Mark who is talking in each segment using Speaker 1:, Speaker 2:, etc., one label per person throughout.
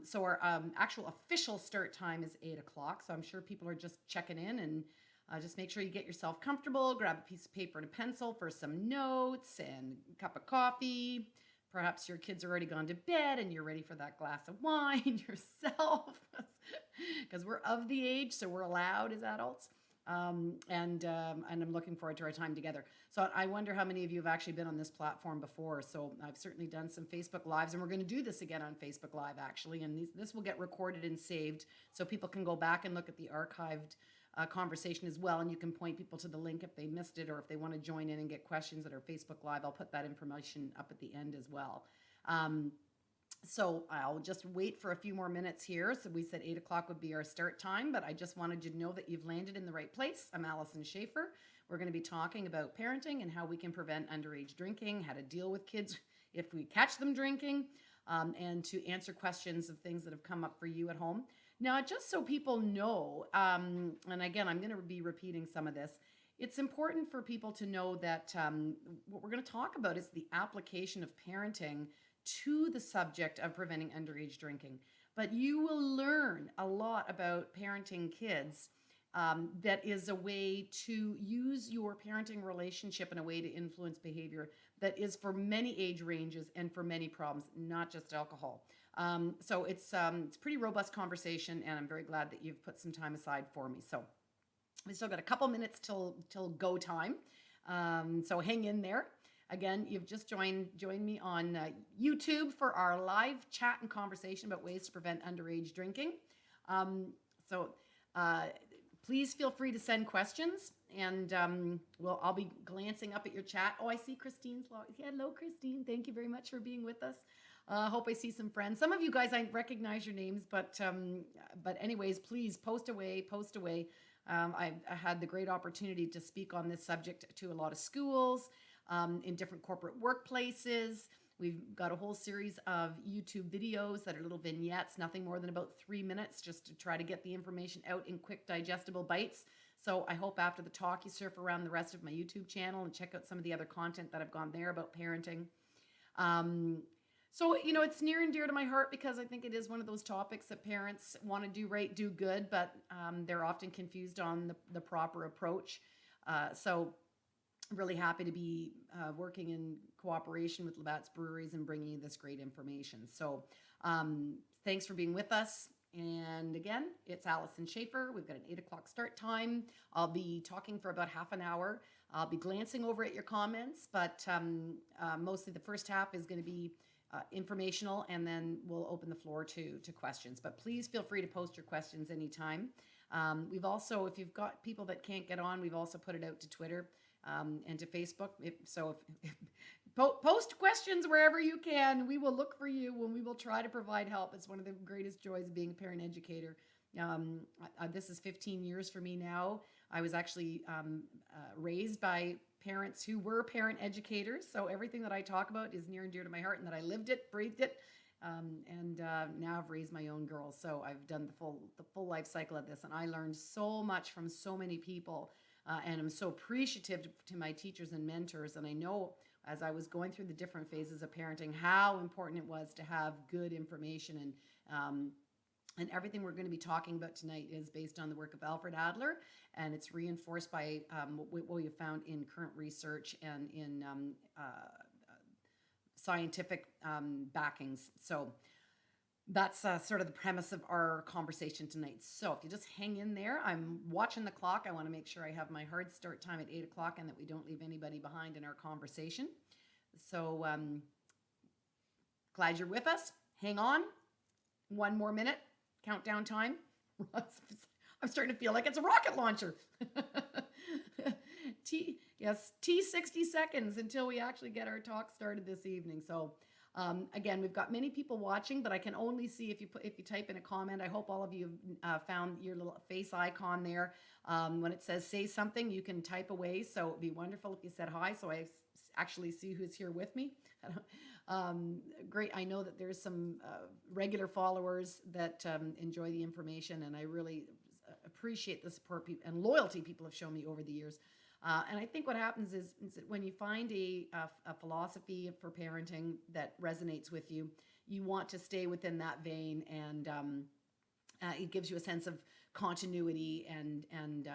Speaker 1: So our actual official start time is 8 o'clock. So I'm sure people are just checking in, and just make sure you get yourself comfortable, grab a piece of paper and a pencil for some notes and a cup of coffee. Perhaps your kids are already gone to bed and you're ready for that glass of wine yourself, because we're of the age, so we're allowed as adults. And I'm looking forward to our time together. So I wonder how many of you have actually been on this platform before. So I've certainly done some Facebook Lives, and we're going to do this again on Facebook Live, actually. And this will get recorded and saved so people can go back and look at the archived conversation as well. And you can point people to the link if they missed it, or if they want to join in and get questions that are Facebook Live. I'll put that information up at the end as well. So I'll just wait for a few more minutes here. So we said 8 o'clock would be our start time, but I just wanted you to know that you've landed in the right place. I'm Alyson Schafer. We're going to be talking about parenting and how we can prevent underage drinking, how to deal with kids if we catch them drinking, and to answer questions of things that have come up for you at home. Now, just so people know, and again, I'm going to be repeating some of this, it's important for people to know that what we're going to talk about is the application of parenting to the subject of preventing underage drinking. But you will learn a lot about parenting kids that is a way to use your parenting relationship in a way to influence behavior that is for many age ranges and for many problems, not just alcohol. So it's pretty robust conversation, and I'm very glad that you've put some time aside for me. So we still got a couple minutes till go time. So hang in there. Again, you've just joined me on YouTube for our live chat and conversation about ways to prevent underage drinking. So please feel free to send questions, and I'll be glancing up at your chat. Oh, I see Christine's. Hello, Christine. Thank you very much for being with us. Hope I see some friends. Some of you guys, I recognize your names, but anyways, please post away. I've had the great opportunity to speak on this subject to a lot of schools, in different corporate workplaces. We've got a whole series of YouTube videos that are little vignettes, nothing more than about 3 minutes, just to try to get the information out in quick, digestible bites. So I hope after the talk you surf around the rest of my YouTube channel and check out some of the other content that I've gone there about parenting. So, it's near and dear to my heart because I think it is one of those topics that parents want to do right, do good, but they're often confused on the proper approach. So really happy to be working in cooperation with Labatt's Breweries and bringing you this great information. So thanks for being with us. And again, it's Alyson Schafer. We've got an 8 o'clock start time. I'll be talking for about half an hour. I'll be glancing over at your comments, but mostly the first half is going to be informational, and then we'll open the floor to questions. But please feel free to post your questions anytime. We've also, if you've got people that can't get on, we've also put it out to Twitter and to Facebook. Post questions wherever you can. We will look for you and we will try to provide help. It's one of the greatest joys of being a parent educator. This is 15 years for me now. I was actually raised by parents who were parent educators. So everything that I talk about is near and dear to my heart, and that I lived it, breathed it. And now I've raised my own girls. So I've done the full life cycle of this, and I learned so much from so many people. And I'm so appreciative to my teachers and mentors. And I know as I was going through the different phases of parenting, how important it was to have good information. And everything we're going to be talking about tonight is based on the work of Alfred Adler, and it's reinforced by what we have found in current research and in scientific backings. So that's sort of the premise of our conversation tonight. So if you just hang in there, I'm watching the clock. I want to make sure I have my hard start time at 8 o'clock and that we don't leave anybody behind in our conversation. So glad you're with us. Hang on. 1 more minute. Countdown time. I'm starting to feel like it's a rocket launcher. T 60 seconds until we actually get our talk started this evening. So again, we've got many people watching, but I can only see if you type in a comment. I hope all of you found your little face icon there. When it says say something, you can type away. So it'd be wonderful if you said hi, so I actually see who's here with me. Great. I know that there's some regular followers that enjoy the information, and I really appreciate the support and loyalty people have shown me over the years. And I think what happens is that when you find a philosophy for parenting that resonates with you, you want to stay within that vein, and it gives you a sense of continuity, and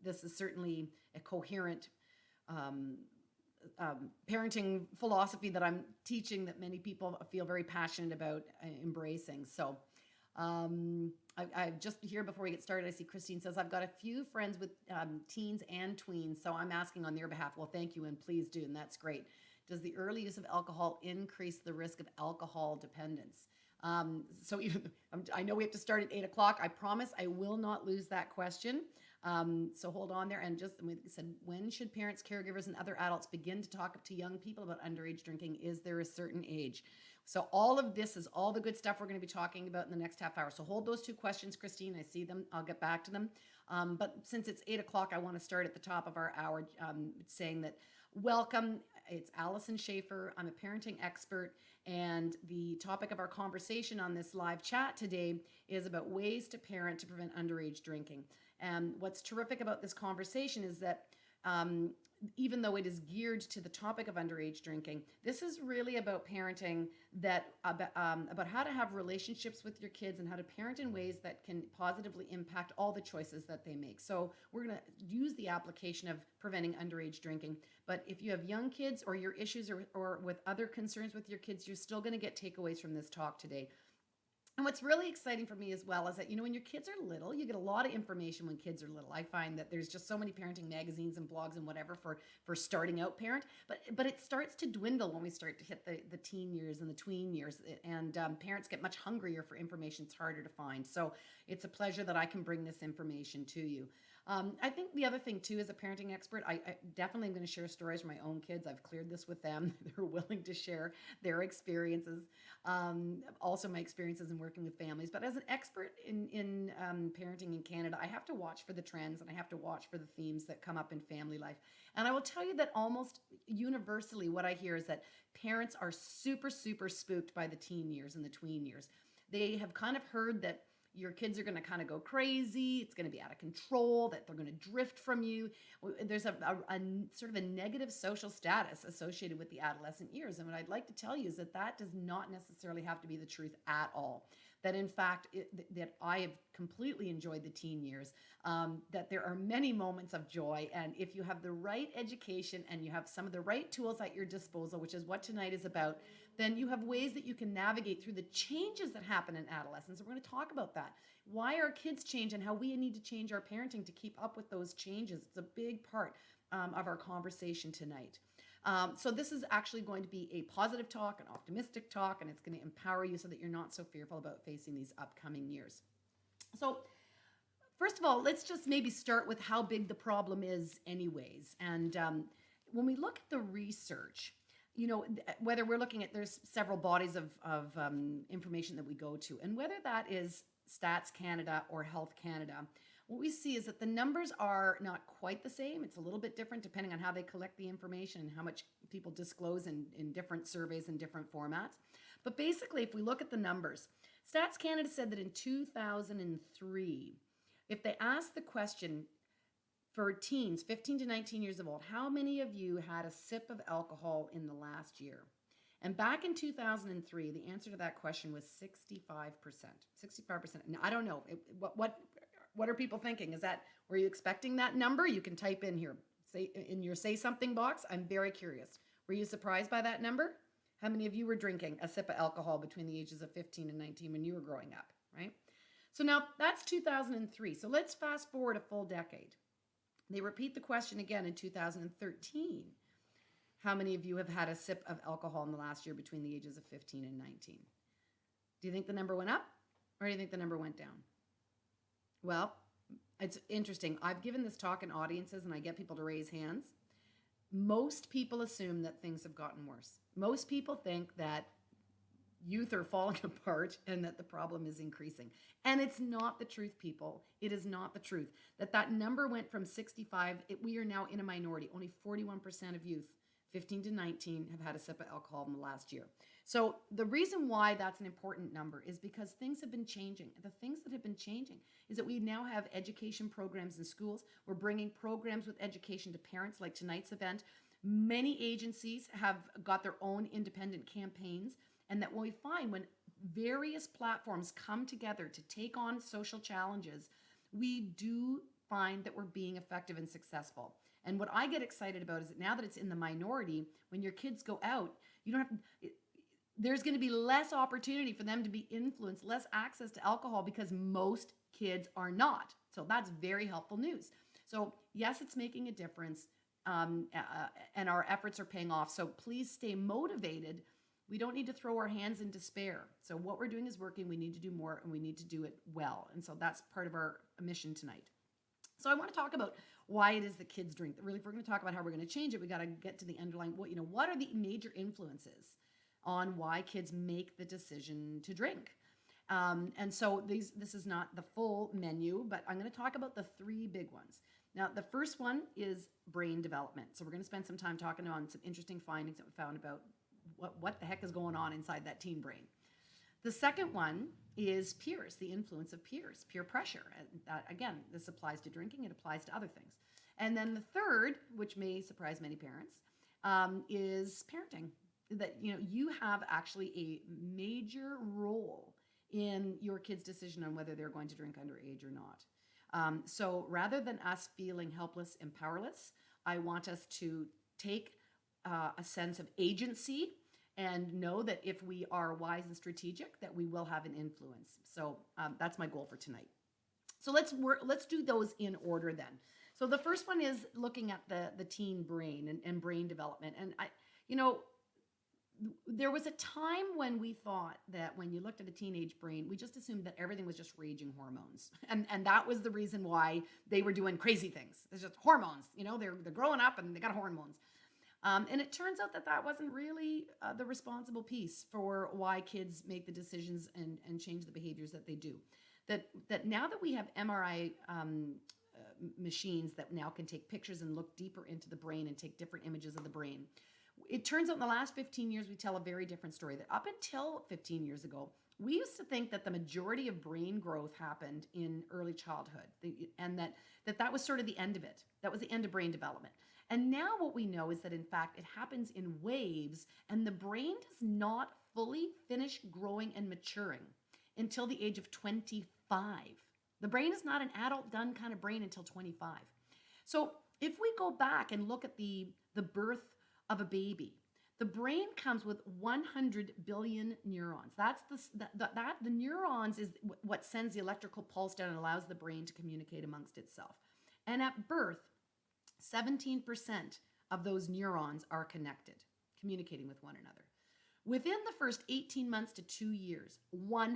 Speaker 1: this is certainly a coherent um, parenting philosophy that I'm teaching, that many people feel very passionate about embracing. So I just here before we get started, I see Christine says, I've got a few friends with teens and tweens, so I'm asking on their behalf. Well, thank you, and please do, and that's great. Does the early use of alcohol increase the risk of alcohol dependence? So even, I know we have to start at 8 o'clock. I promise I will not lose that question. So hold on there. And just, we said, when should parents, caregivers, and other adults begin to talk to young people about underage drinking? Is there a certain age? So all of this is all the good stuff we're going to be talking about in the next half hour. So hold those two questions, Christine. I see them. I'll get back to them. But since it's 8 o'clock, I want to start at the top of our hour saying that welcome. It's Alyson Schafer. I'm a parenting expert. And the topic of our conversation on this live chat today is about ways to parent to prevent underage drinking. And what's terrific about this conversation is that even though it is geared to the topic of underage drinking, this is really about parenting, that about how to have relationships with your kids and how to parent in ways that can positively impact all the choices that they make. So we're going to use the application of preventing underage drinking. But if you have young kids or your issues or with other concerns with your kids, you're still going to get takeaways from this talk today. And what's really exciting for me as well is that, when your kids are little, you get a lot of information when kids are little. I find that there's just so many parenting magazines and blogs and whatever for starting out parent, but it starts to dwindle when we start to hit the teen years and the tween years, and parents get much hungrier for information. It's harder to find. So it's a pleasure that I can bring this information to you. I think the other thing too, as a parenting expert, I definitely am going to share stories from my own kids. I've cleared this with them. They're willing to share their experiences. Also my experiences in working with families. But as an expert in parenting in Canada, I have to watch for the trends, and I have to watch for the themes that come up in family life. And I will tell you that almost universally what I hear is that parents are super, super spooked by the teen years and the tween years. They have kind of heard that your kids are going to kind of go crazy. It's going to be out of control, that they're going to drift from you. There's a sort of a negative social status associated with the adolescent years. And what I'd like to tell you is that does not necessarily have to be the truth at all. That in fact, that I have completely enjoyed the teen years, that there are many moments of joy. And if you have the right education and you have some of the right tools at your disposal, which is what tonight is about, then you have ways that you can navigate through the changes that happen in adolescence. And we're going to talk about that. Why our kids change and how we need to change our parenting to keep up with those changes. It's a big part of our conversation tonight. So this is actually going to be a positive talk, an optimistic talk, and it's going to empower you so that you're not so fearful about facing these upcoming years. So first of all, let's just maybe start with how big the problem is anyways. And when we look at the research, whether we're looking at, there's several bodies of information that we go to, and whether that is Stats Canada or Health Canada, what we see is that the numbers are not quite the same. It's a little bit different depending on how they collect the information and how much people disclose in different surveys and different formats. But basically, if we look at the numbers, Stats Canada said that in 2003, if they asked the question for teens, 15 to 19 years of old, how many of you had a sip of alcohol in the last year? And back in 2003, the answer to that question was 65%. 65%. Now, I don't know. What are people thinking? Were you expecting that number? You can type in here, say in your say something box. I'm very curious. Were you surprised by that number? How many of you were drinking a sip of alcohol between the ages of 15 and 19 when you were growing up, right? So now that's 2003. So let's fast forward a full decade. They repeat the question again in 2013. How many of you have had a sip of alcohol in the last year between the ages of 15 and 19? Do you think the number went up, or do you think the number went down? Well, it's interesting. I've given this talk in audiences and I get people to raise hands. Most people assume that things have gotten worse. Most people think that youth are falling apart and that the problem is increasing. And it's not the truth, people. It is not the truth. That number went from 65, we are now in a minority. Only 41% of youth 15 to 19 have had a sip of alcohol in the last year. So the reason why that's an important number is because things have been changing. The things that have been changing is that we now have education programs in schools. We're bringing programs with education to parents, like tonight's event. Many agencies have got their own independent campaigns, And that when we find when various platforms come together to take on social challenges, we do find that we're being effective and successful. And what I get excited about is that now that it's in the minority, when your kids go out, you don't have there's going to be less opportunity for them to be influenced, less access to alcohol because most kids are not. So that's very helpful news. So yes, it's making a difference, and our efforts are paying off. So please stay motivated. We don't need to throw our hands in despair. So what we're doing is working. We need to do more, and we need to do it well. And so that's part of our mission tonight. So I want to talk about why it is that kids drink. Really, if we're going to talk about how we're going to change it, we got to get to the underlying. What are the major influences on why kids make the decision to drink? And so this is not the full menu, but I'm going to talk about the three big ones. Now, the first one is brain development. So we're going to spend some time talking on some interesting findings that we found about what the heck is going on inside that teen brain. The second one is peers, the influence of peers, peer pressure. And that, again, this applies to drinking, it applies to other things. And then the third, which may surprise many parents, is parenting. That you have actually a major role in your kid's decision on whether they're going to drink underage or not. So rather than us feeling helpless and powerless, I want us to take a sense of agency and know that if we are wise and strategic, that we will have an influence. So that's my goal for tonight. So let's do those in order then. So the first one is looking at the teen brain and brain development. And there was a time when we thought that when you looked at a teenage brain, we just assumed that everything was just raging hormones. And that was the reason why they were doing crazy things. It's just hormones. They're growing up and they got hormones. And it turns out that wasn't really the responsible piece for why kids make the decisions and change the behaviors that they do. That now that we have MRI machines that now can take pictures and look deeper into the brain and take different images of the brain, it turns out in the last 15 years, we tell a very different story. That up until 15 years ago, we used to think that the majority of brain growth happened in early childhood, and that was sort of the end of it. That was the end of brain development. And now what we know is that, in fact, it happens in waves, and the brain does not fully finish growing and maturing until the age of 25. The brain is not an adult done kind of brain until 25. So if we go back and look at the birth of a baby, the brain comes with 100 billion neurons. The neurons is what sends the electrical pulse down and allows the brain to communicate amongst itself. And at birth, 17% of those neurons are connected, communicating with one another. Within the first 18 months to 2 years, 100%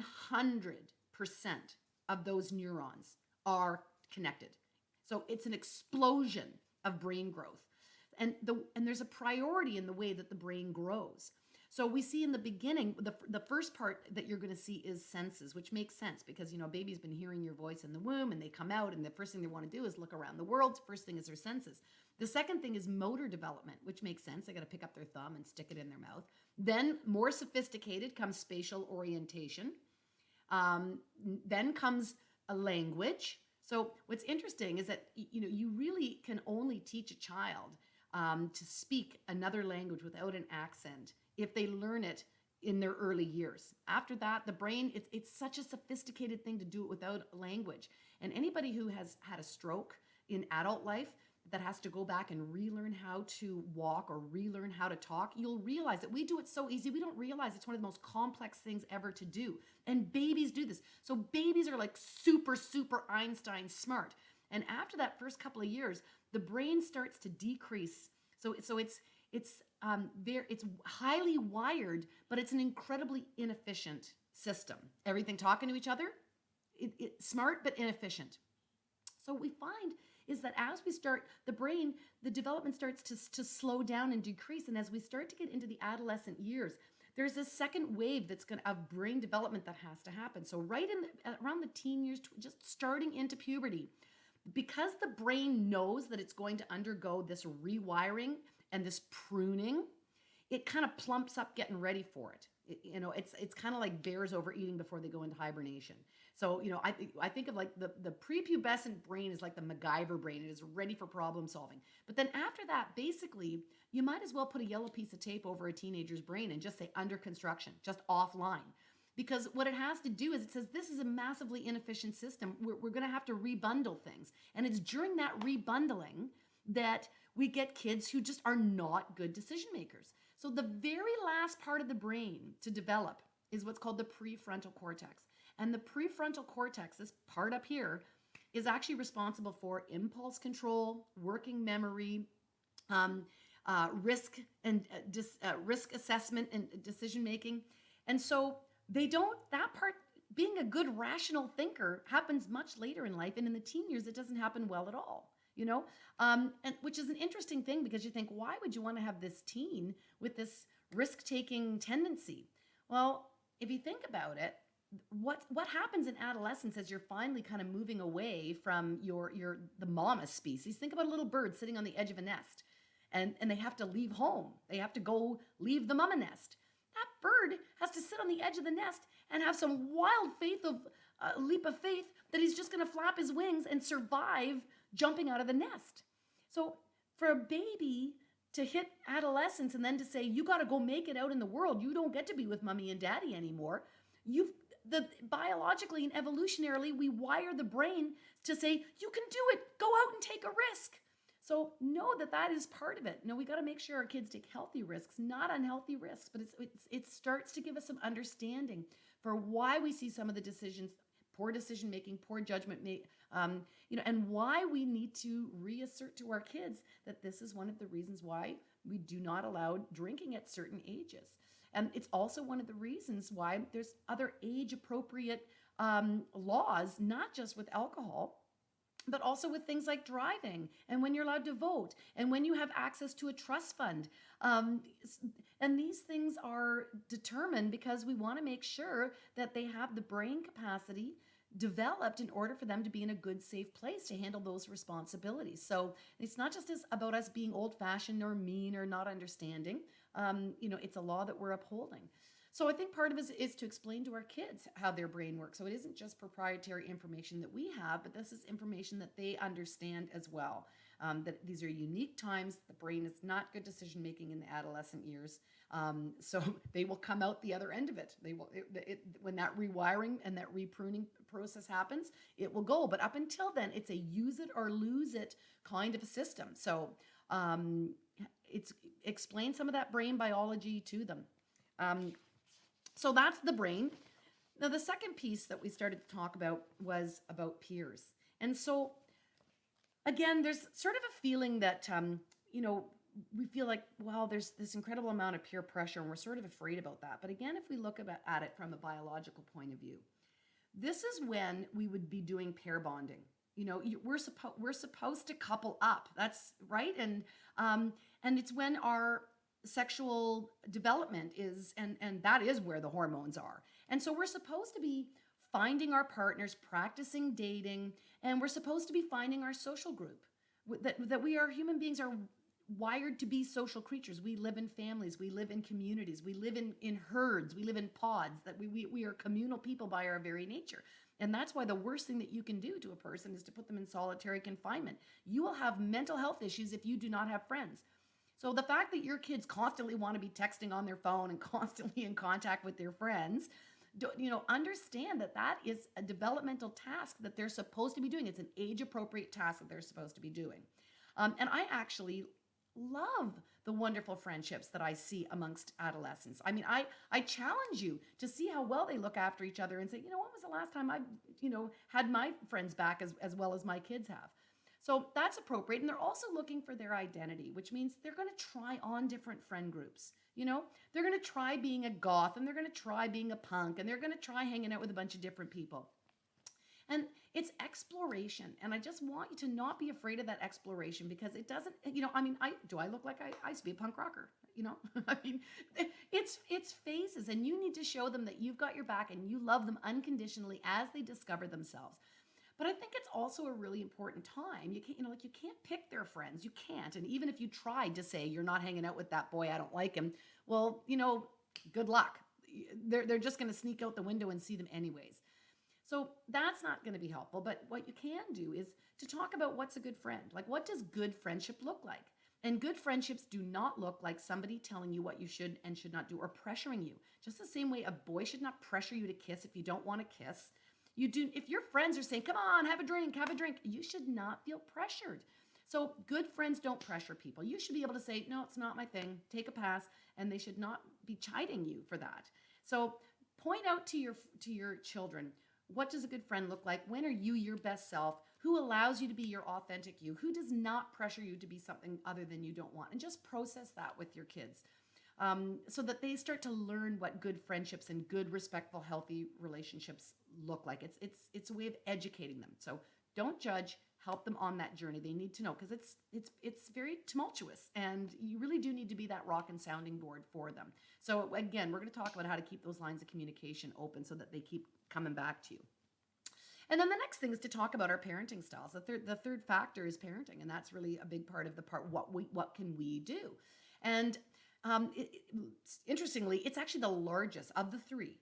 Speaker 1: of those neurons are connected. So it's an explosion of brain growth. And there's a priority in the way that the brain grows. So we see in the beginning, the first part that you're going to see is senses, which makes sense because, baby's been hearing your voice in the womb and they come out and the first thing they want to do is look around the world. First thing is their senses. The second thing is motor development, which makes sense. They got to pick up their thumb and stick it in their mouth. Then more sophisticated comes spatial orientation. Then comes a language. So what's interesting is that, you really can only teach a child to speak another language without an accent if they learn it in their early years. After that, the brain, it's such a sophisticated thing to do it without language. And anybody who has had a stroke in adult life that has to go back and relearn how to walk or relearn how to talk, you'll realize that we do it so easy. We don't realize it's one of the most complex things ever to do. And babies do this. So babies are like super, super Einstein smart. And after that first couple of years, the brain starts to decrease. So it's highly wired, but it's an incredibly inefficient system. Everything talking to each other, it's smart but inefficient. So what we find is that as we start, the brain, the development starts to slow down and decrease. And as we start to get into the adolescent years, there's this second wave of brain development that has to happen. So right around the teen years, just starting into puberty, because the brain knows that it's going to undergo this rewiring and this pruning, it kind of plumps up getting ready for it. It's kind of like bears overeating before they go into hibernation. So, I think of like the prepubescent brain is like the MacGyver brain. It is ready for problem solving. But then after that, basically, you might as well put a yellow piece of tape over a teenager's brain and just say under construction, just offline. Because what it has to do is it says this is a massively inefficient system. We're going to have to rebundle things. And it's during that rebundling that we get kids who just are not good decision makers. So the very last part of the brain to develop is what's called the prefrontal cortex. And the prefrontal cortex, this part up here, is actually responsible for impulse control, working memory, um, risk assessment and decision making. And so that part, being a good rational thinker, happens much later in life. And in the teen years, it doesn't happen well at all. And which is an interesting thing, because you think, why would you want to have this teen with this risk-taking tendency? Well, if you think about it, what happens in adolescence as you're finally kind of moving away from the mama species? Think about a little bird sitting on the edge of a nest, and they have to leave home. They have to go leave the mama nest. That bird has to sit on the edge of the nest and have some wild leap of faith that he's just going to flap his wings and survive jumping out of the nest. So for a baby to hit adolescence and then to say, you got to go make it out in the world, you don't get to be with mommy and daddy anymore. Biologically and evolutionarily, we wire the brain to say, you can do it, go out and take a risk. So know that is part of it. We got to make sure our kids take healthy risks, not unhealthy risks, but it starts to give us some understanding for why we see some of the decisions, poor decision making, poor judgment, and why we need to reassert to our kids that this is one of the reasons why we do not allow drinking at certain ages. And it's also one of the reasons why there's other age-appropriate laws, not just with alcohol, but also with things like driving, and when you're allowed to vote, and when you have access to a trust fund. And these things are determined because we want to make sure that they have the brain capacity developed in order for them to be in a good, safe place to handle those responsibilities. So it's not just about us being old-fashioned or mean or not understanding. It's a law that we're upholding. So I think part of it is to explain to our kids how their brain works. So it isn't just proprietary information that we have, but this is information that they understand as well. That these are unique times. The brain is not good decision making in the adolescent years. So they will come out the other end of it. When that rewiring and that repruning process happens, it will go. But up until then, it's a use it or lose it kind of a system. So it's explain some of that brain biology to them. So that's the brain. Now, the second piece that we started to talk about was about peers. And so, again, there's sort of a feeling that, we feel like, well, there's this incredible amount of peer pressure, and we're sort of afraid about that. But again, if we look at it from a biological point of view, this is when we would be doing pair bonding. We're supposed to couple up. That's right. And it's when our sexual development is, and that is where the hormones are. And so we're supposed to be finding our partners, practicing dating, and we're supposed to be finding our social group. That we are human beings are wired to be social creatures. We live in families, we live in communities, we live in herds, we live in pods, that we are communal people by our very nature. And that's why the worst thing that you can do to a person is to put them in solitary confinement. You will have mental health issues if you do not have friends. So the fact that your kids constantly want to be texting on their phone and constantly in contact with their friends, understand that is a developmental task that they're supposed to be doing. It's an age-appropriate task that they're supposed to be doing. And I actually love the wonderful friendships that I see amongst adolescents. I mean, I challenge you to see how well they look after each other and say, when was the last time I, had my friends back as well as my kids have? So that's appropriate. And they're also looking for their identity, which means they're going to try on different friend groups. They're going to try being a goth, and they're going to try being a punk, and they're going to try hanging out with a bunch of different people. And it's exploration. And I just want you to not be afraid of that exploration, because it doesn't, I look like I used to be a punk rocker, it's phases, and you need to show them that you've got your back and you love them unconditionally as they discover themselves. But I think it's also a really important time. You can't, you can't pick their friends. You can't. And even if you tried to say, you're not hanging out with that boy, I don't like him. Well, good luck. they're just going to sneak out the window and see them anyways. So that's not going to be helpful. But what you can do is to talk about what's a good friend. Like, what does good friendship look like? And good friendships do not look like somebody telling you what you should and should not do or pressuring you. Just the same way a boy should not pressure you to kiss if you don't want to kiss. You do, if your friends are saying, come on, have a drink, you should not feel pressured. So good friends don't pressure people. You should be able to say, no, it's not my thing, take a pass, and they should not be chiding you for that. So point out to your children, what does a good friend look like? When are you your best self? Who allows you to be your authentic you? Who does not pressure you to be something other than you don't want? And just process that with your kids, so that they start to learn what good friendships and good, respectful, healthy relationships look like. It's a way of educating them. So don't judge. Help them on that journey. They need to know, because it's very tumultuous, and you really do need to be that rock and sounding board for them. So again, we're going to talk about how to keep those lines of communication open so that they keep coming back to you. And then the next thing is to talk about our parenting styles. The third factor is parenting, and that's really a big part of the part. What can we do? And interestingly, it's actually the largest of the three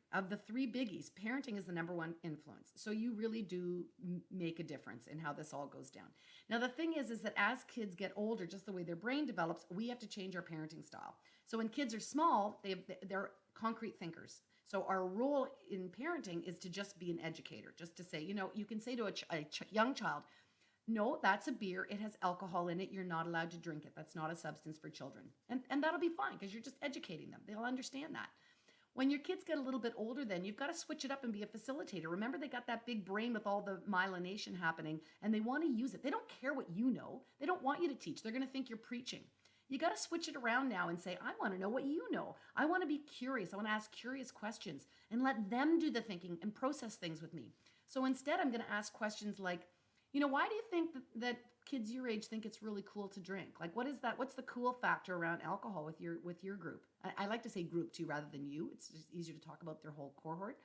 Speaker 1: biggies. Parenting is the number one influence. So you really do make a difference in how this all goes down. Now, the thing is that as kids get older, just the way their brain develops, we have to change our parenting style. So when kids are small, they're concrete thinkers. So our role in parenting is to just be an educator, just to say, you can say to a young child, no, that's a beer. It has alcohol in it. You're not allowed to drink it. That's not a substance for children. And that'll be fine, because you're just educating them. They'll understand that. When your kids get a little bit older, then you've got to switch it up and be a facilitator. Remember, they got that big brain with all the myelination happening, and they want to use it. They don't care what you know. They don't want you to teach. They're going to think you're preaching. You got to switch it around now and say, I want to know what you know. I want to be curious. I want to ask curious questions and let them do the thinking and process things with me. So instead, I'm going to ask questions like, why do you think that kids your age think it's really cool to drink? Like, what is that? What's the cool factor around alcohol with your group? I like to say group too, rather than you. It's just easier to talk about their whole cohort.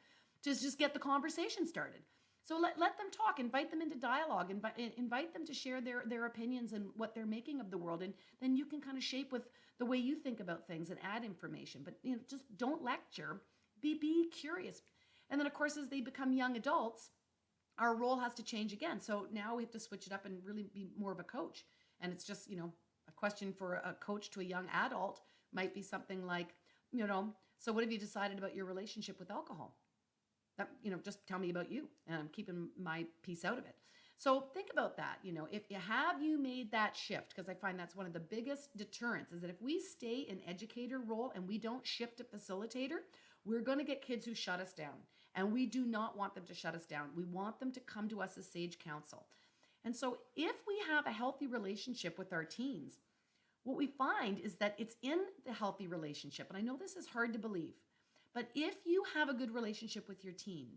Speaker 1: Just get the conversation started. So let them talk, invite them into dialogue, invite them to share their opinions and what they're making of the world. And then you can kind of shape with the way you think about things and add information. But just don't lecture, be curious. And then, of course, as they become young adults, our role has to change again. So now we have to switch it up and really be more of a coach. And it's just, a question for a coach to a young adult might be something like, so what have you decided about your relationship with alcohol? That, just tell me about you, and I'm keeping my piece out of it. So think about that. If you made that shift, because I find that's one of the biggest deterrents, is that if we stay in educator role and we don't shift to facilitator, we're going to get kids who shut us down. And we do not want them to shut us down. We want them to come to us as sage counsel. And so if we have a healthy relationship with our teens, what we find is that it's in the healthy relationship. And I know this is hard to believe, but if you have a good relationship with your teen,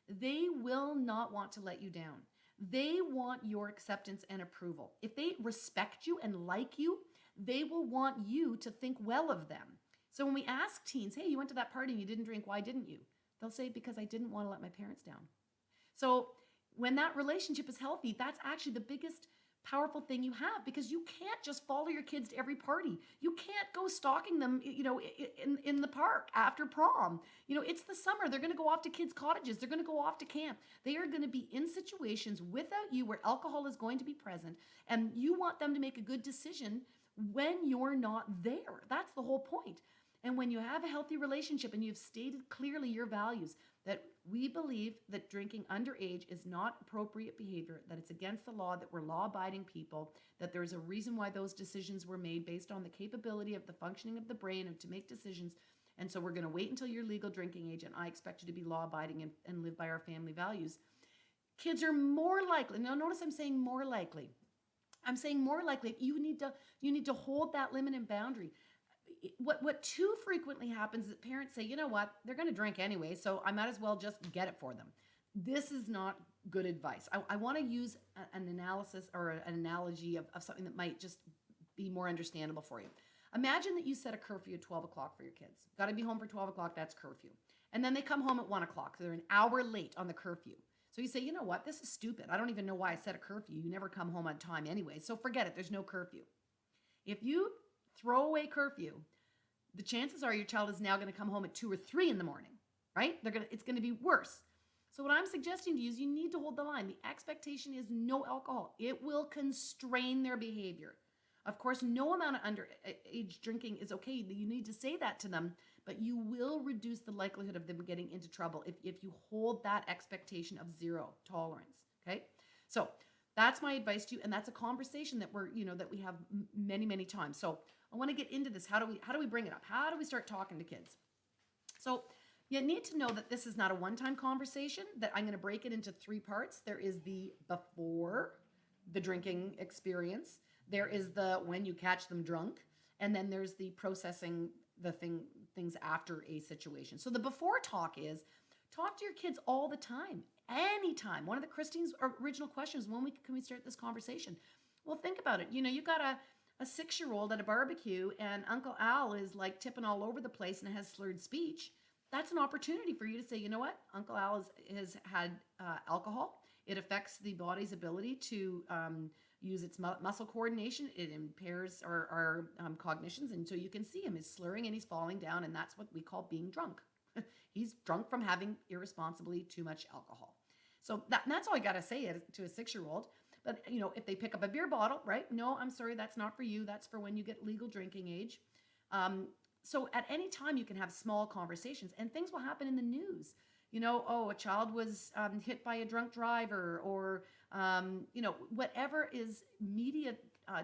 Speaker 1: they will not want to let you down. They want your acceptance and approval. If they respect you and like you, they will want you to think well of them. So when we ask teens, hey, you went to that party and you didn't drink, why didn't you? They'll say, because I didn't want to let my parents down. So when that relationship is healthy, that's actually the biggest powerful thing you have, because you can't just follow your kids to every party. You can't go stalking them, in the park after prom. It's the summer. They're going to go off to kids' cottages. They're going to go off to camp. They are going to be in situations without you where alcohol is going to be present, and you want them to make a good decision when you're not there. That's the whole point. And when you have a healthy relationship and you've stated clearly your values, that we believe that drinking underage is not appropriate behavior, that it's against the law, that we're law-abiding people, that there's a reason why those decisions were made based on the capability of the functioning of the brain and to make decisions. And so we're going to wait until you're legal drinking age, and I expect you to be law-abiding and live by our family values. Kids are more likely, now notice I'm saying more likely. I'm saying more likely. You need to hold that limit and boundary. What too frequently happens is that parents say, you know what, they're going to drink anyway, so I might as well just get it for them. This is not good advice. I want to use an analysis or an analogy of something that might just be more understandable for you. Imagine that you set a curfew at 12 o'clock for your kids. Got to be home for 12 o'clock, that's curfew. And then they come home at 1 o'clock, so they're an hour late on the curfew. So you say, you know what, this is stupid. I don't even know why I set a curfew. You never come home on time anyway, so forget it, there's no curfew. If you throw away curfew, the chances are your child is now going to come home at 2 or 3 in the morning, right? It's going to be worse. So what I'm suggesting to you is you need to hold the line. The expectation is no alcohol. It will constrain their behavior. Of course, no amount of underage drinking is okay. You need to say that to them, but you will reduce the likelihood of them getting into trouble if you hold that expectation of zero tolerance. Okay, so that's my advice to you, and that's a conversation that that we have many, many times. So I want to get into this. How do we bring it up? How do we start talking to kids? So you need to know that this is not a one-time conversation, that I'm going to break it into 3 parts. There is the before the drinking experience. There is the when you catch them drunk. And then there's the processing things after a situation. So the before talk is talk to your kids all the time, anytime. One of Christine's original questions, when can we start this conversation? Well, think about it. You got a 6-year-old at a barbecue and Uncle Al is like tipping all over the place and has slurred speech. That's an opportunity for you to say, you know what? Uncle Al has had alcohol. It affects the body's ability to use its muscle coordination. It impairs our cognitions. And so you can see him is slurring and he's falling down. And that's what we call being drunk. He's drunk from having irresponsibly too much alcohol. So that's all I got to say to a 6-year-old. But, if they pick up a beer bottle, right? No, I'm sorry, that's not for you. That's for when you get legal drinking age. So at any time you can have small conversations and things will happen in the news. A child was hit by a drunk driver or, whatever is media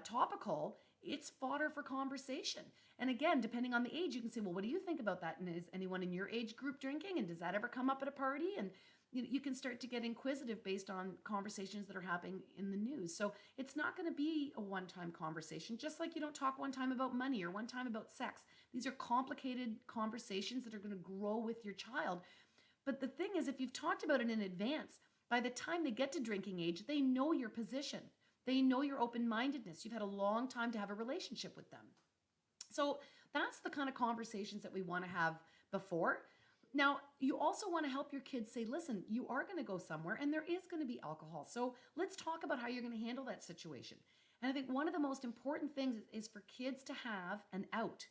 Speaker 1: topical, it's fodder for conversation. And again, depending on the age, you can say, well, what do you think about that? And is anyone in your age group drinking? And does that ever come up at a party? And you can start to get inquisitive based on conversations that are happening in the news. So it's not going to be a one-time conversation, just like you don't talk one time about money or one time about sex. These are complicated conversations that are going to grow with your child. But the thing is, if you've talked about it in advance, by the time they get to drinking age, they know your position. They know your open-mindedness. You've had a long time to have a relationship with them. So that's the kind of conversations that we want to have before. Now, you also want to help your kids say, listen, you are going to go somewhere and there is going to be alcohol. So let's talk about how you're going to handle that situation. And I think one of the most important things is for kids to have an out,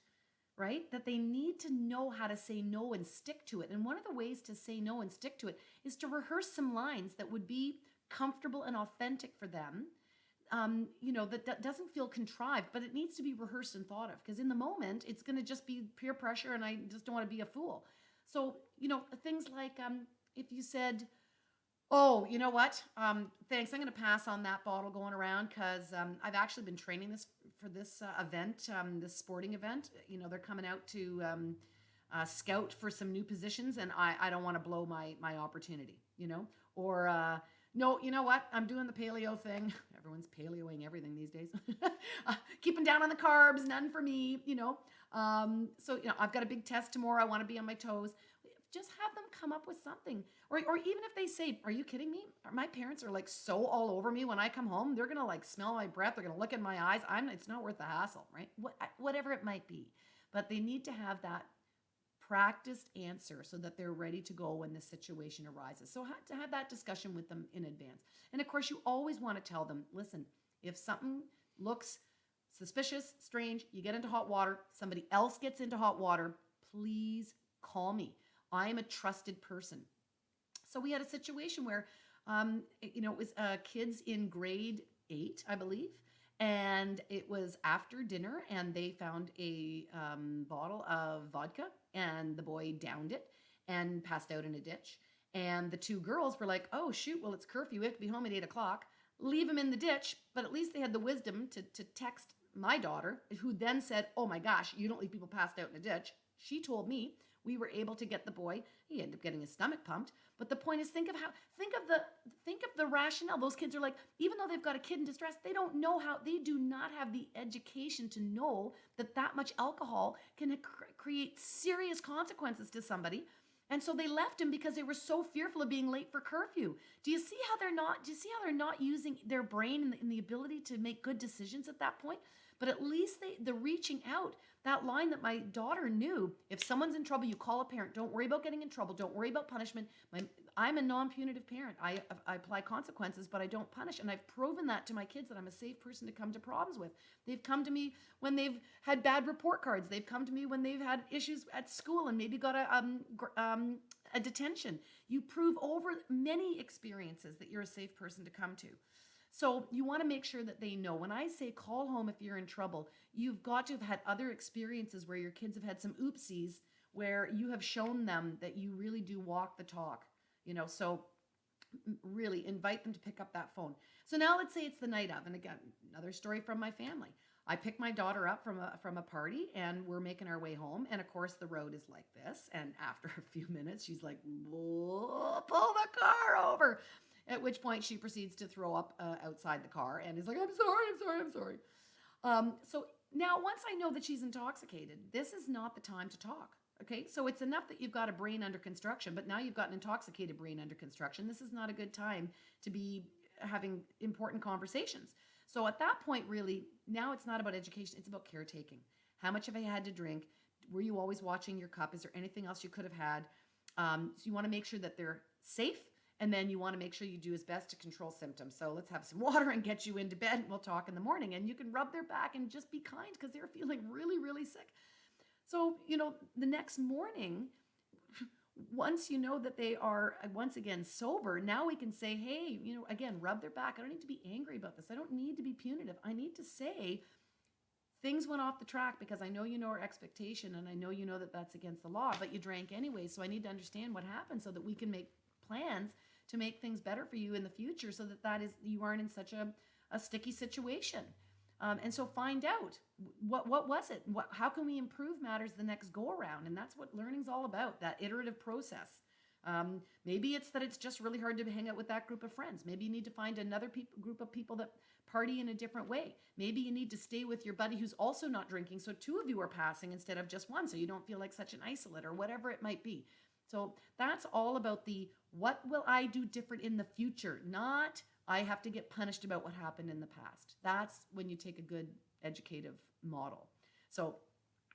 Speaker 1: right? That they need to know how to say no and stick to it. And one of the ways to say no and stick to it is to rehearse some lines that would be comfortable and authentic for them. That doesn't feel contrived, but it needs to be rehearsed and thought of, because in the moment, it's going to just be peer pressure and I just don't want to be a fool. So, things like if you said, oh, you know what? Thanks. I'm going to pass on that bottle going around because I've actually been training for this event, this sporting event. They're coming out to scout for some new positions and I don't want to blow my opportunity, or no, you know what? I'm doing the paleo thing. Everyone's paleoing everything these days. Keeping down on the carbs, none for me, So, I've got a big test tomorrow. I want to be on my toes. Just have them come up with something. Or even if they say, are you kidding me? My parents are like so all over me when I come home. They're going to like smell my breath. They're going to look in my eyes. It's not worth the hassle, right? Whatever it might be. But they need to have that practiced answer so that they're ready to go when the situation arises. So to have that discussion with them in advance. And of course, you always want to tell them, listen, if something looks suspicious, strange, you get into hot water, somebody else gets into hot water, please call me. I am a trusted person. So we had a situation where, it was kids in grade 8, I believe, and it was after dinner and they found a bottle of vodka and the boy downed it and passed out in a ditch. And the 2 girls were like, oh, shoot, well, it's curfew. We have to be home at 8 o'clock. Leave him in the ditch. But at least they had the wisdom to text my daughter, who then said, oh my gosh, you don't leave people passed out in a ditch. She told me. We were able to get the boy. He ended up getting his stomach pumped. But the point is, think of the rationale. Those kids are like, even though they've got a kid in distress, they do not have the education to know that much alcohol can create serious consequences to somebody. And so they left him because they were so fearful of being late for curfew. Do you see how they're not using their brain and the ability to make good decisions at that point? But at least the reaching out, that line that my daughter knew, if someone's in trouble, you call a parent. Don't worry about getting in trouble. Don't worry about punishment. I'm a non-punitive parent. I apply consequences, but I don't punish. And I've proven that to my kids that I'm a safe person to come to problems with. They've come to me when they've had bad report cards. They've come to me when they've had issues at school and maybe got a detention. You prove over many experiences that you're a safe person to come to. So you want to make sure that they know. When I say call home if you're in trouble, you've got to have had other experiences where your kids have had some oopsies where you have shown them that you really do walk the talk. So really invite them to pick up that phone. So now let's say it's the night of, and again, another story from my family. I picked my daughter up from a party and we're making our way home. And of course the road is like this. And after a few minutes, she's like, pull the car over. At which point she proceeds to throw up outside the car and is like, I'm sorry. So now once I know that she's intoxicated, this is not the time to talk. Okay, so it's enough that you've got a brain under construction, but now you've got an intoxicated brain under construction. This is not a good time to be having important conversations. So at that point, really, now it's not about education, it's about caretaking. How much have I had to drink? Were you always watching your cup? Is there anything else you could have had? So you want to make sure that they're safe, and then you want to make sure you do as best to control symptoms. So let's have some water and get you into bed, and we'll talk in the morning. And you can rub their back and just be kind because they're feeling really, really sick. So, the next morning, once you know that they are once again sober, now we can say, hey, again, rub their back. I don't need to be angry about this. I don't need to be punitive. I need to say things went off the track because I know our expectation and I know that that's against the law, but you drank anyway. So I need to understand what happened so that we can make plans to make things better for you in the future so that you aren't in such a sticky situation. And so find out what was it? How can we improve matters the next go around? And that's what learning's all about, that iterative process. Maybe it's that it's just really hard to hang out with that group of friends. Maybe you need to find another group of people that party in a different way. Maybe you need to stay with your buddy who's also not drinking, so two of you are passing instead of just one, so you don't feel like such an isolate or whatever it might be. So that's all about the what will I do different in the future, not I have to get punished about what happened in the past. That's when you take a good educative model. So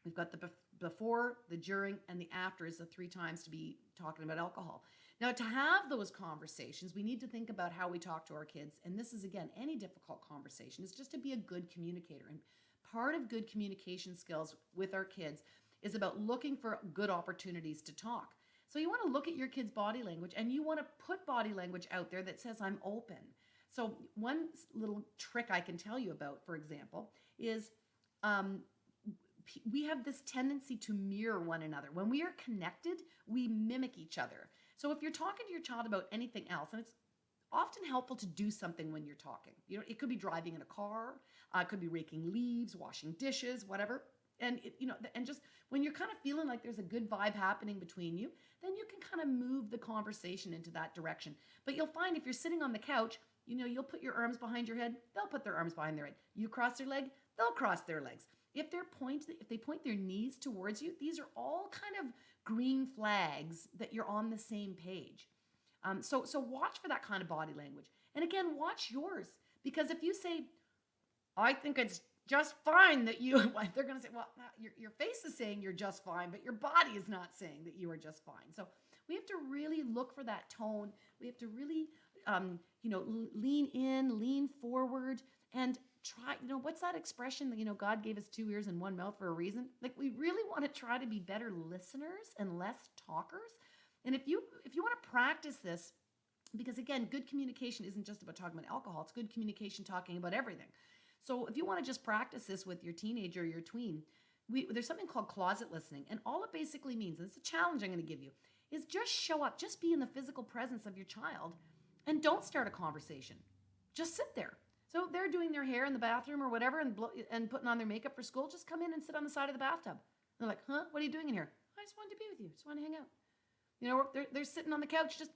Speaker 1: we've got the before, the during, and the after is the 3 times to be talking about alcohol. Now, to have those conversations, we need to think about how we talk to our kids. And this is, again, any difficult conversation is just to be a good communicator. And part of good communication skills with our kids is about looking for good opportunities to talk. So you want to look at your kid's body language and you want to put body language out there that says, I'm open. So one little trick I can tell you about, for example, is we have this tendency to mirror one another. When we are connected, we mimic each other. So if you're talking to your child about anything else, and it's often helpful to do something when you're talking. It could be driving in a car, it could be raking leaves, washing dishes, whatever. And and just when you're kind of feeling like there's a good vibe happening between you, then you can kind of move the conversation into that direction. But you'll find if you're sitting on the couch, you'll put your arms behind your head, they'll put their arms behind their head. You cross their leg, they'll cross their legs. If they point their knees towards you, these are all kind of green flags that you're on the same page. So watch for that kind of body language. And again, watch yours. Because if you say, I think it's just fine that you, they're going to say, well, your face is saying you're just fine, but your body is not saying that you are just fine. So we have to really look for that tone. We have to really, lean in, lean forward, and try, what's that expression that, God gave us 2 ears and 1 mouth for a reason? Like, we really want to try to be better listeners and less talkers. And if you want to practice this, because again, good communication isn't just about talking about alcohol, it's good communication talking about everything. So if you want to just practice this with your teenager or your tween, there's something called closet listening. And all it basically means, and it's a challenge I'm going to give you, is just show up, just be in the physical presence of your child and don't start a conversation. Just sit there. So if they're doing their hair in the bathroom or whatever and putting on their makeup for school, just come in and sit on the side of the bathtub. They're like, huh? What are you doing in here? I just wanted to be with you. Just want to hang out. They're sitting on the couch, just,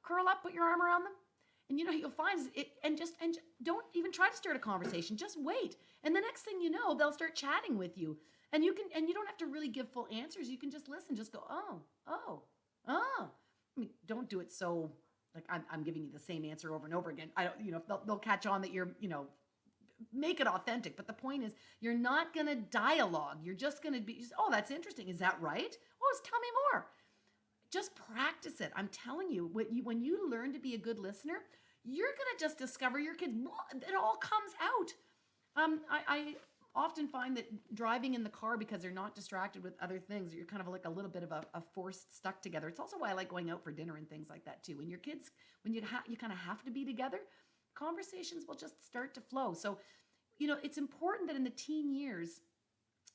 Speaker 1: curl up, put your arm around them. And you'll find it, and don't even try to start a conversation. Just wait. And the next thing you know, they'll start chatting with you. And you don't have to really give full answers. You can just listen. Just go, oh. I mean, don't do it so like I'm giving you the same answer over and over again. I don't, they'll catch on that you're, make it authentic. But the point is, you're not going to dialogue. You're just going to be, oh, that's interesting. Is that right? Oh, tell me more. Just practice it. I'm telling you, when you learn to be a good listener, you're going to just discover your kids. It all comes out. I often find that driving in the car, because they're not distracted with other things, you're kind of like a little bit of a forced stuck together. It's also why I like going out for dinner and things like that too. When your kids, when you kind of have to be together, conversations will just start to flow. So, it's important that in the teen years,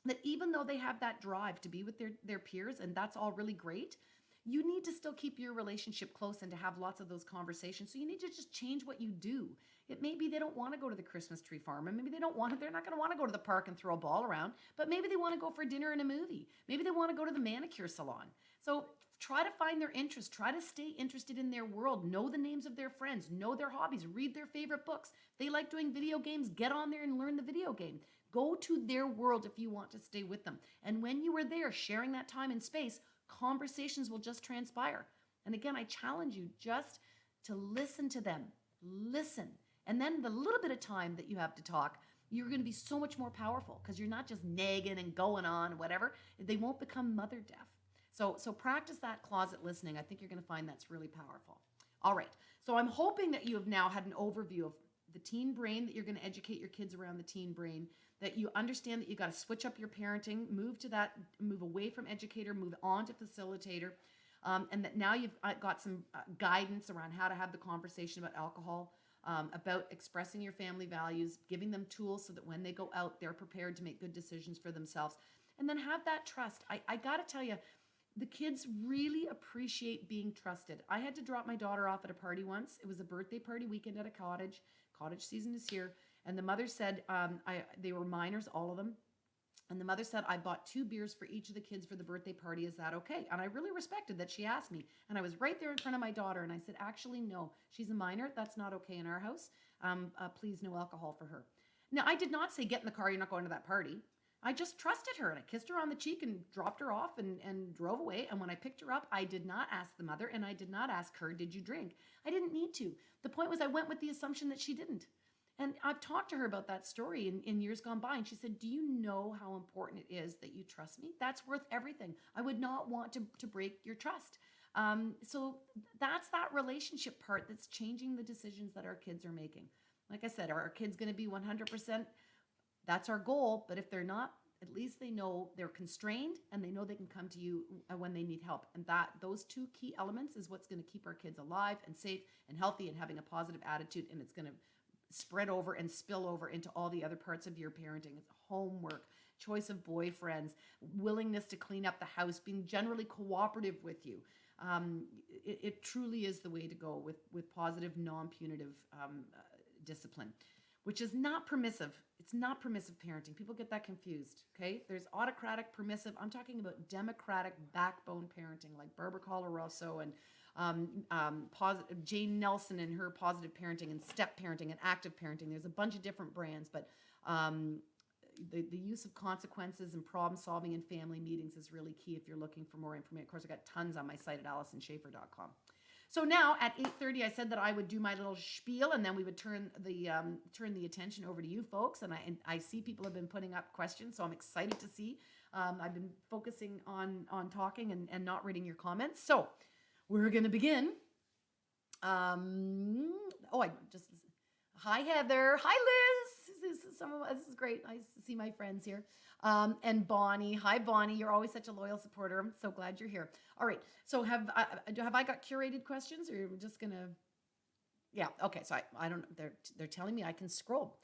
Speaker 1: that even though they have that drive to be with their peers, and that's all really great, you need to still keep your relationship close and to have lots of those conversations. So you need to just change what you do. It may be they don't want to go to the Christmas tree farm, and maybe they're not going to want to go to the park and throw a ball around, but maybe they want to go for dinner and a movie. Maybe they want to go to the manicure salon. So try to find their interest. Try to stay interested in their world. Know the names of their friends. Know their hobbies. Read their favorite books. If they like doing video games, get on there and learn the video game. Go to their world if you want to stay with them. And when you are there sharing that time and space, conversations will just transpire. And again, I challenge you just to listen to them. Listen. And then the little bit of time that you have to talk, you're going to be so much more powerful because you're not just nagging and going on and whatever. They won't become mother deaf. So practice that closet listening. I think you're going to find that's really powerful. All right. So I'm hoping that you have now had an overview of the teen brain, that you're going to educate your kids around the teen brain, that you understand that you got to switch up your parenting, move away from educator, move on to facilitator, and that now you've got some guidance around how to have the conversation about alcohol, about expressing your family values, giving them tools so that when they go out, they're prepared to make good decisions for themselves, and then have that trust. I got to tell you, the kids really appreciate being trusted. I had to drop my daughter off at a party once. It was a birthday party weekend at a cottage. Cottage season is here. And the mother said, they were minors, all of them. And the mother said, I bought 2 beers for each of the kids for the birthday party. Is that okay? And I really respected that she asked me. And I was right there in front of my daughter. And I said, actually, no, she's a minor. That's not okay in our house. Please, no alcohol for her. Now, I did not say, get in the car, you're not going to that party. I just trusted her, and I kissed her on the cheek and dropped her off and drove away. And when I picked her up, I did not ask the mother, and I did not ask her, did you drink? I didn't need to. The point was I went with the assumption that she didn't. And I've talked to her about that story in years gone by, and she said, do you know how important it is that you trust me? That's worth everything. I would not want to break your trust. So that's that relationship part that's changing the decisions that our kids are making. Like I said, are our kids going to be 100%? That's our goal. But if they're not, at least they know they're constrained and they know they can come to you when they need help. And those 2 key elements is what's going to keep our kids alive and safe and healthy and having a positive attitude. And it's going to spread over and spill over into all the other parts of your parenting. It's homework, choice of boyfriends, willingness to clean up the house, being generally cooperative with you. It truly is the way to go with positive, non-punitive discipline, which is not permissive. It's not permissive parenting. People get that confused, okay? There's autocratic, permissive. I'm talking about democratic backbone parenting, like Barbara Coloroso and Jane Nelson and her positive parenting and step parenting and active parenting. There's a bunch of different brands, but the use of consequences and problem solving in family meetings is really key if you're looking for more information. Of course, I got tons on my site at AlysonSchafer.com. So now at 8:30, I said that I would do my little spiel, and then we would turn the attention over to you folks. And I see people have been putting up questions, so I'm excited to see. I've been focusing on talking and not reading your comments. So we're going to begin. Hi Heather. Hi Liz. This is great. Nice to see my friends here. And Bonnie. Hi Bonnie. You're always such a loyal supporter. I'm so glad you're here. All right. So have I got curated questions, or are we just gonna? Yeah. Okay. So I don't. They're telling me I can scroll,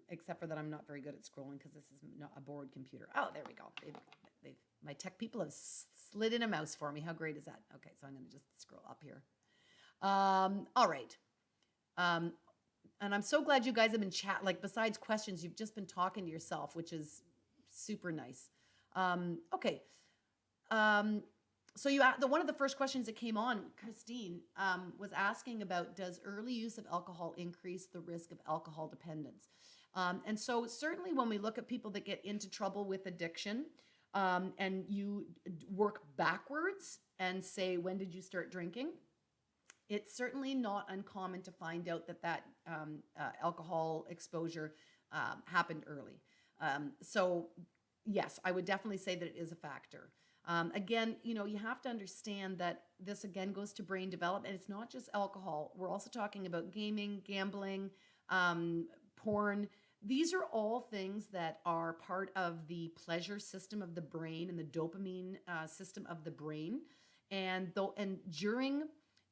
Speaker 1: except for that I'm not very good at scrolling because this is not a board computer. Oh, there we go. My tech people have slid in a mouse for me. How great is that? Okay. So I'm gonna just scroll up here. All right. And I'm so glad you guys have been like besides questions, you've just been talking to yourself, which is super nice. Okay. So one of the first questions that came on, Christine, was asking about, does early use of alcohol increase the risk of alcohol dependence? And so certainly when we look at people that get into trouble with addiction, and you work backwards and say, when did you start drinking? It's certainly not uncommon to find out that alcohol exposure happened early. So yes, I would definitely say that it is a factor. Again, you have to understand that this again goes to brain development. It's not just alcohol. We're also talking about gaming, gambling, porn. These are all things that are part of the pleasure system of the brain and the dopamine system of the brain. And during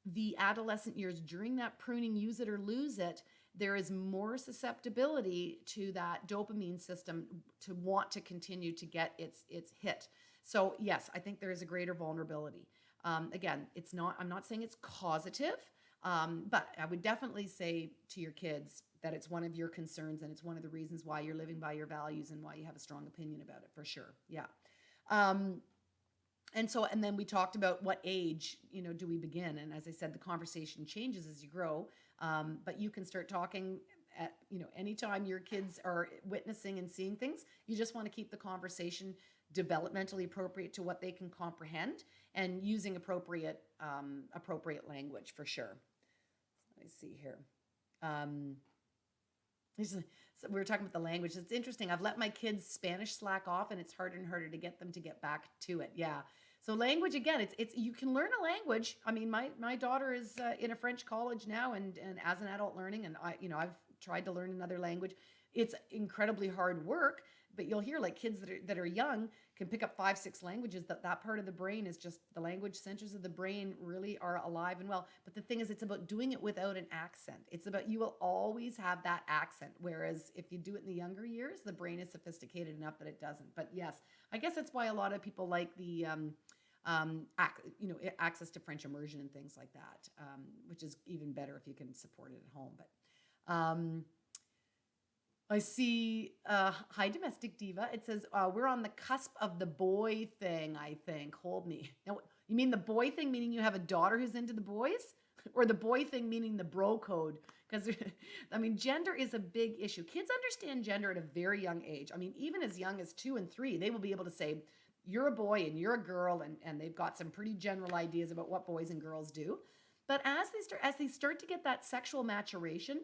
Speaker 1: the adolescent years, during that pruning, use it or lose it, there is more susceptibility to that dopamine system to want to continue to get its hit. So yes, I think there is a greater vulnerability. Again, I'm not saying it's causative, but I would definitely say to your kids that it's one of your concerns and it's one of the reasons why you're living by your values and why you have a strong opinion about it, for sure. Yeah. And then we talked about what age, do we begin? And as I said, the conversation changes as you grow. But you can start talking at, anytime your kids are witnessing and seeing things. You just want to keep the conversation developmentally appropriate to what they can comprehend and using appropriate language, for sure. Let me see here. So we were talking about the language. It's interesting. I've let my kids Spanish slack off, and it's harder and harder to get them to get back to it. Yeah. So language, again, it's you can learn a language. I mean, my daughter is in a French college now, and as an adult learning, and I've tried to learn another language. It's incredibly hard work, but you'll hear like kids that are young can pick up 5-6 languages. That part of the brain is just, the language centers of the brain really are alive and well. But the thing is, it's about doing it without an accent. It's about, you will always have that accent. Whereas if you do it in the younger years, the brain is sophisticated enough that it doesn't. But yes, I guess that's why a lot of people like the access to French immersion and things like that, which is even better if you can support it at home. But I see, hi, Domestic Diva. It says, we're on the cusp of the boy thing, I think. Hold me. Now, you mean the boy thing, meaning you have a daughter who's into the boys? Or the boy thing, meaning the bro code? Because, I mean, gender is a big issue. Kids understand gender at a very young age. I mean, even as young as 2 and 3, they will be able to say, you're a boy and you're a girl, and they've got some pretty general ideas about what boys and girls do. But as they start to get that sexual maturation,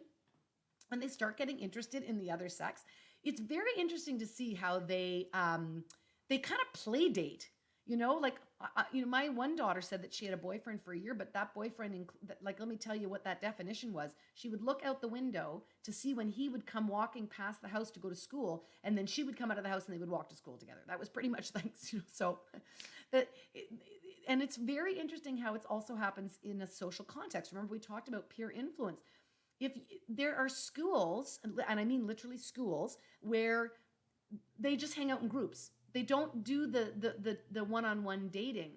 Speaker 1: and they start getting interested in the other sex, it's very interesting to see how they kind of play date. My one daughter said that she had a boyfriend for a year, but that boyfriend, let me tell you what that definition was. She would look out the window to see when he would come walking past the house to go to school, and then she would come out of the house and they would walk to school together. That was pretty much and it's very interesting how it also happens in a social context. Remember, we talked about peer influence. If there are schools, and I mean literally schools, where they just hang out in groups. They don't do the one-on-one dating.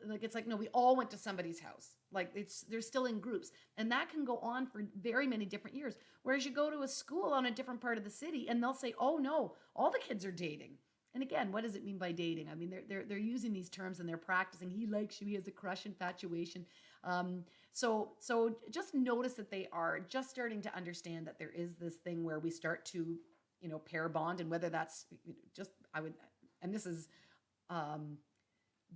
Speaker 1: Like, it's like, no, we all went to somebody's house. Like, they're still in groups. And that can go on for very many different years. Whereas you go to a school on a different part of the city and they'll say, oh no, all the kids are dating. And again, what does it mean by dating? I mean, they're using these terms and they're practicing. He likes you, he has a crush, infatuation. So just notice that they are just starting to understand that there is this thing where we start to, pair bond, and whether that's and this is,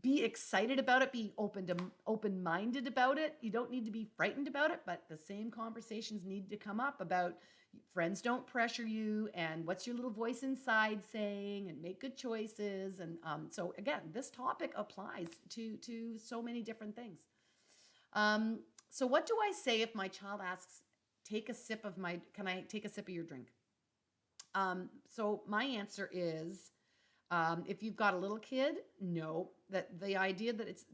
Speaker 1: be excited about it, be open-minded about it. You don't need to be frightened about it, but the same conversations need to come up about friends don't pressure you, and what's your little voice inside saying, and make good choices. And so again, this topic applies to so many different things. So what do I say if my child asks, can I take a sip of your drink? So my answer is, if you've got a little kid, no. That the idea that it's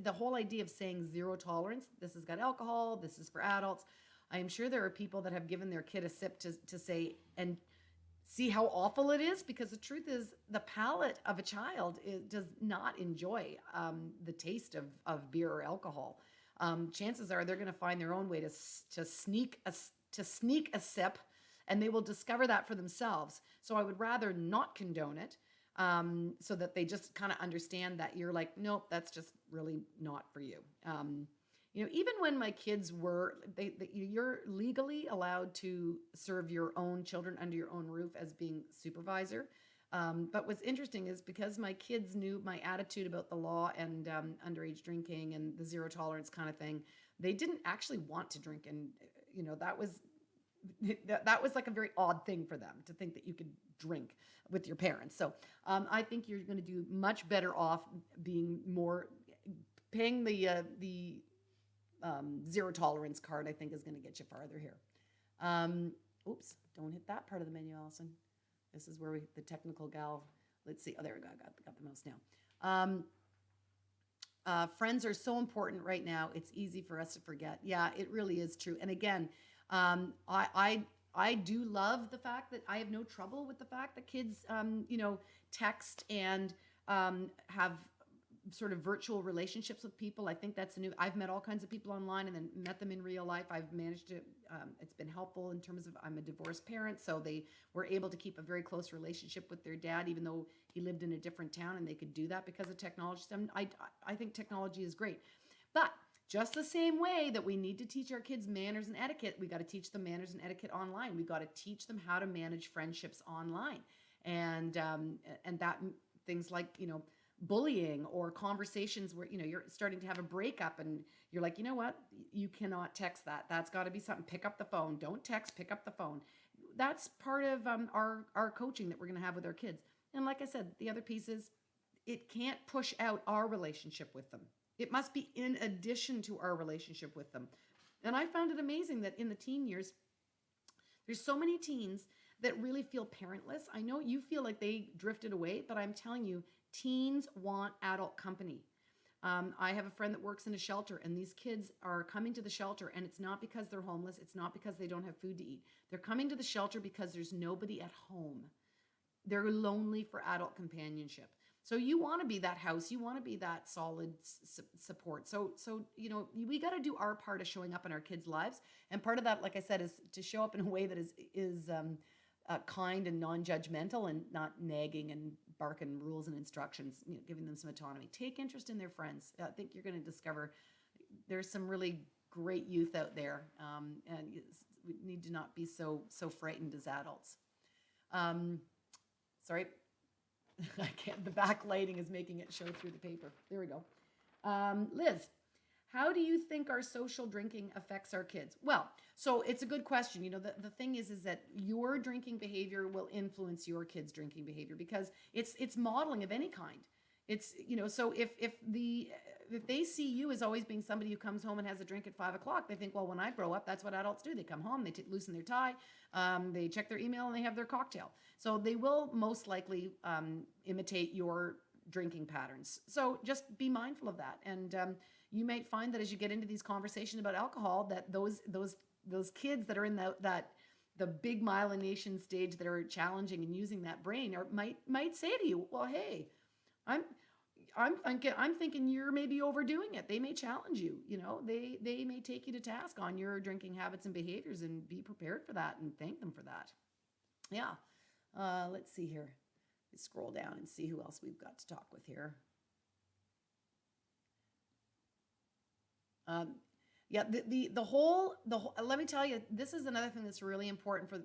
Speaker 1: the whole idea of saying zero tolerance, this has got alcohol, this is for adults. I am sure there are people that have given their kid a sip to say and see how awful it is, because the truth is the palate of a child does not enjoy the taste of beer or alcohol. Chances are they're going to find their own way to sneak a sip, and they will discover that for themselves. So I would rather not condone it, so that they just kind of understand that you're like, nope, that's just really not for you. Even when my kids were, you're legally allowed to serve your own children under your own roof as being supervisor. But what's interesting is, because my kids knew my attitude about the law and underage drinking and the zero tolerance kind of thing, they didn't actually want to drink. And, that was that was like a very odd thing for them to think that you could drink with your parents. So I think you're going to do much better off being more paying the zero tolerance card. I think is going to get you farther here. Um, Oops, don't hit that part of the menu, Allison. This is where the technical gal. Let's see. Oh, there we go. Got the mouse now. Friends are so important right now. It's easy for us to forget. Yeah, it really is true. And again, I do love the fact that I have no trouble with the fact that kids, text and have sort of virtual relationships with people. I think that's new. I've met all kinds of people online and then met them in real life. I've managed to, it's been helpful in terms of I'm a divorced parent. So they were able to keep a very close relationship with their dad, even though he lived in a different town, and they could do that because of technology. So I think technology is great. But just the same way that we need to teach our kids manners and etiquette, we got to teach them manners and etiquette online. We got to teach them how to manage friendships online. And that things like, bullying or conversations where you're starting to have a breakup and you're like, you know what, you cannot text that. That's got to be something. Pick up the phone. Don't text. Pick up the phone. That's part of our coaching that we're going to have with our kids. And like I said, the other piece is it can't push out our relationship with them. It must be in addition to our relationship with them. And I found it amazing that in the teen years, there's so many teens that really feel parentless. I know you feel like they drifted away, but I'm telling you, teens want adult company. I have a friend that works in a shelter, and these kids are coming to the shelter, and it's not because they're homeless. It's not because they don't have food to eat. They're coming to the shelter because there's nobody at home. They're lonely for adult companionship. So you want to be that house. You want to be that solid support. So we got to do our part of showing up in our kids' lives, and part of that, like I said, is to show up in a way that is kind and non-judgmental and not nagging and barking rules and instructions, giving them some autonomy. Take interest in their friends. I think you're going to discover there's some really great youth out there, and we need to not be so frightened as adults. Sorry, I can't. The backlighting is making it show through the paper. There we go. Liz, how do you think our social drinking affects our kids? Well, so it's a good question. The thing is that your drinking behavior will influence your kids' drinking behavior because it's modeling of any kind. It's, so if they see you as always being somebody who comes home and has a drink at 5 o'clock, they think, well, when I grow up, that's what adults do. They come home, they loosen their tie, they check their email, and they have their cocktail. So they will most likely imitate your drinking patterns. So just be mindful of that. And you might find that as you get into these conversations about alcohol, that those kids that are in the big myelination stage that are challenging and using that brain might say to you, well, hey, I'm thinking you're maybe overdoing it. They may challenge you. They may take you to task on your drinking habits and behaviors, and be prepared for that and thank them for that. Yeah. Let's see here. Let's scroll down and see who else we've got to talk with here. Yeah, the whole, let me tell you, this is another thing that's really important for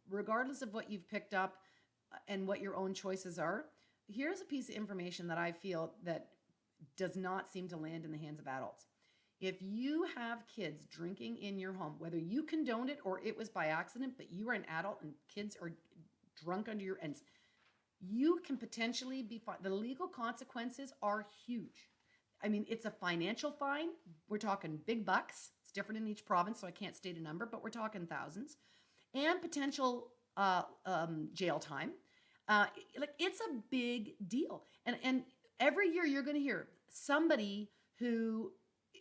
Speaker 1: regardless of what you've picked up and what your own choices are. Here's a piece of information that I feel that does not seem to land in the hands of adults. If you have kids drinking in your home, whether you condoned it or it was by accident, but you are an adult and kids are drunk under your ends, you can potentially be fined. The legal consequences are huge. I mean, it's a financial fine. We're talking big bucks. It's different in each province, so I can't state a number, but we're talking thousands. And potential jail time. It's a big deal. And every year you're going to hear somebody who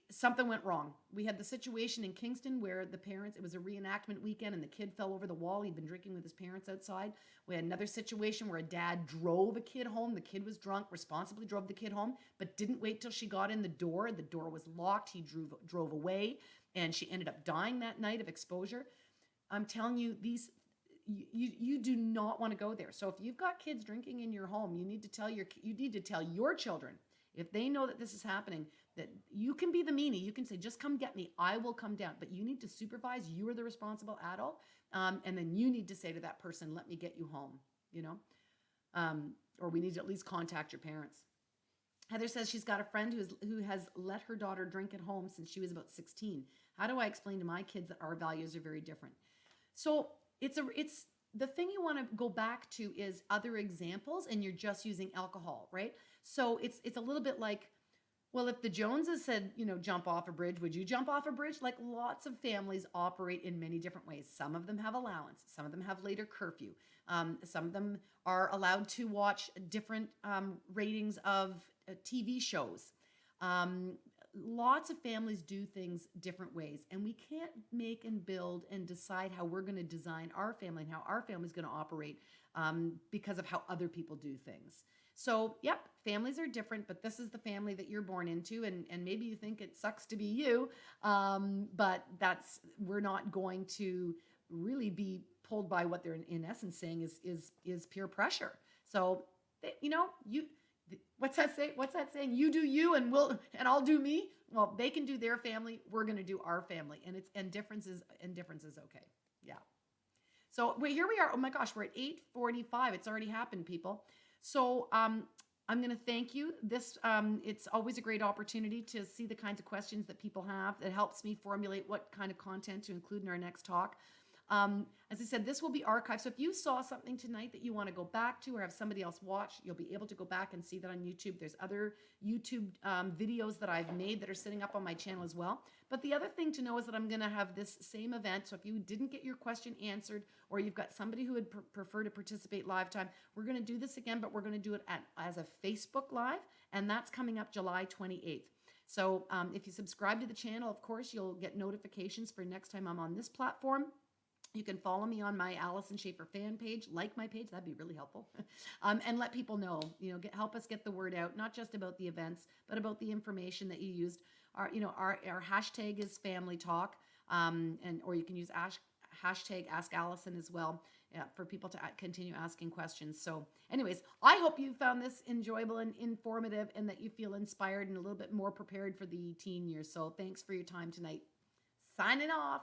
Speaker 1: something went wrong. We had the situation in Kingston where the parents, it was a reenactment weekend and the kid fell over the wall. He'd been drinking with his parents outside. We had another situation where a dad drove a kid home. The kid was drunk, responsibly drove the kid home, but didn't wait till she got in the door. The door was locked. He drove away, and she ended up dying that night of exposure. I'm telling you, you do not want to go there. So if you've got kids drinking in your home, you need to tell your children, if they know that this is happening, that you can be the meanie. You can say, just come get me. I will come down. But you need to supervise. You are the responsible adult. And then you need to say to that person, let me get you home, or we need to at least contact your parents. Heather says she's got a friend who has let her daughter drink at home since she was about 16. How do I explain to my kids that our values are very different? So it's the thing you want to go back to is other examples, and you're just using alcohol, right? So it's a little bit like, well, if the Joneses said, jump off a bridge, would you jump off a bridge? Like, lots of families operate in many different ways. Some of them have allowance, some of them have later curfew. Some of them are allowed to watch different ratings of TV shows. Um, Lots of families do things different ways, and we can't make and build and decide how we're going to design our family and how our family is going to operate because of how other people do things. So, yep, families are different, but this is the family that you're born into, and maybe you think it sucks to be you, but we're not going to really be pulled by what they're in essence saying is peer pressure. So, you what's that say? What's that saying? You do you, and I'll do me. Well, they can do their family. We're going to do our family, and difference is okay. Yeah. So here we are. Oh my gosh, we're at 8:45. It's already happened, people. So I'm going to thank you. It's always a great opportunity to see the kinds of questions that people have. It helps me formulate what kind of content to include in our next talk. As I said, this will be archived. So if you saw something tonight that you want to go back to or have somebody else watch, you'll be able to go back and see that on YouTube. There's other YouTube videos that I've made that are sitting up on my channel as well. But the other thing to know is that I'm going to have this same event. So if you didn't get your question answered, or you've got somebody who would prefer to participate live time, we're going to do this again, but we're going to do it as a Facebook Live, and that's coming up July 28th. So if you subscribe to the channel, of course, you'll get notifications for next time I'm on this platform. You can follow me on my Alyson Schafer fan page, like my page, that'd be really helpful. And let people know, help us get the word out, not just about the events, but about the information that you used. Our hashtag is Family Talk, or you can use hashtag Ask Alyson as well for people to continue asking questions. So anyways, I hope you found this enjoyable and informative, and that you feel inspired and a little bit more prepared for the teen years. So thanks for your time tonight. Signing off.